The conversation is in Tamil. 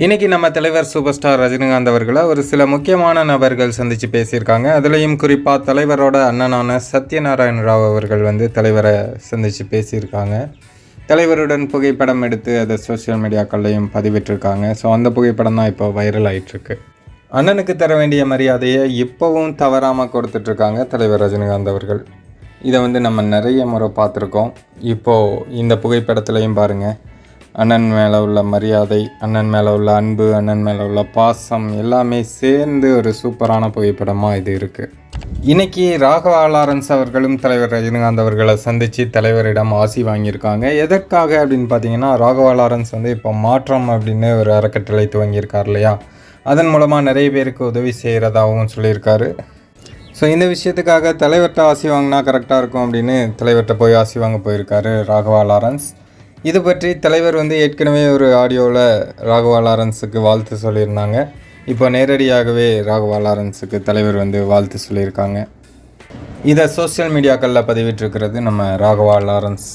இன்றைக்கி நம்ம தலைவர் சூப்பர் ஸ்டார் ரஜினிகாந்த் அவர்களை ஒரு சில முக்கியமான நபர்கள் சந்தித்து பேசியிருக்காங்க. அதுலேயும் குறிப்பாக தலைவரோட அண்ணனான சத்யநாராயண ராவ் அவர்கள் தலைவரை சந்தித்து பேசியிருக்காங்க. தலைவருடன் புகைப்படம் எடுத்து அதை சோஷியல் மீடியாக்கள்லையும் பதிவிட்டிருக்காங்க. ஸோ அந்த புகைப்படம் தான் இப்போ வைரல் ஆகிட்டுருக்கு. அண்ணனுக்கு தர வேண்டிய மரியாதையை இப்போவும் தவறாமல் கொடுத்துட்ருக்காங்க தலைவர் ரஜினிகாந்த் அவர்கள். இதை நம்ம நிறைய முறை பார்த்துருக்கோம். இப்போது இந்த புகைப்படத்துலையும் பாருங்கள், அண்ணன் மேலே உள்ள மரியாதை, அண்ணன் மேலே உள்ள அன்பு, அண்ணன் மேலே உள்ள பாசம் எல்லாமே சேர்ந்து ஒரு சூப்பரான புகைப்படமாக இது இருக்குது. இன்றைக்கி ராகவா லாரன்ஸ் அவர்களும் தலைவர் ரஜினிகாந்த் அவர்களை சந்தித்து தலைவரிடம் ஆசி வாங்கியிருக்காங்க. எதற்காக அப்படின்னு பார்த்தீங்கன்னா, ராகவா லாரன்ஸ் இப்போ மாற்றம் அப்படின்னு ஒரு அறக்கட்டளை துவங்கியிருக்கார் இல்லையா, அதன் மூலமாக நிறைய பேருக்கு உதவி செய்கிறதாகவும் சொல்லியிருக்காரு. ஸோ இந்த விஷயத்துக்காக தலைவர்கிட்ட ஆசி வாங்கினா கரெக்டாக இருக்கும் அப்படின்னு தலைவர்கிட்ட போய் ஆசி வாங்க போயிருக்காரு ராகவா லாரன்ஸ். இது பற்றி தலைவர் ஏற்கனவே ஒரு ஆடியோவில் ராகவா லாரன்ஸுக்கு வாழ்த்து சொல்லியிருந்தாங்க. இப்போ நேரடியாகவே ராகவா லாரன்ஸுக்கு தலைவர் வாழ்த்து சொல்லியிருக்காங்க. இதை சோஷியல் மீடியாக்களில் பதிவிட்டிருக்கிறது நம்ம ராகவா லாரன்ஸ்.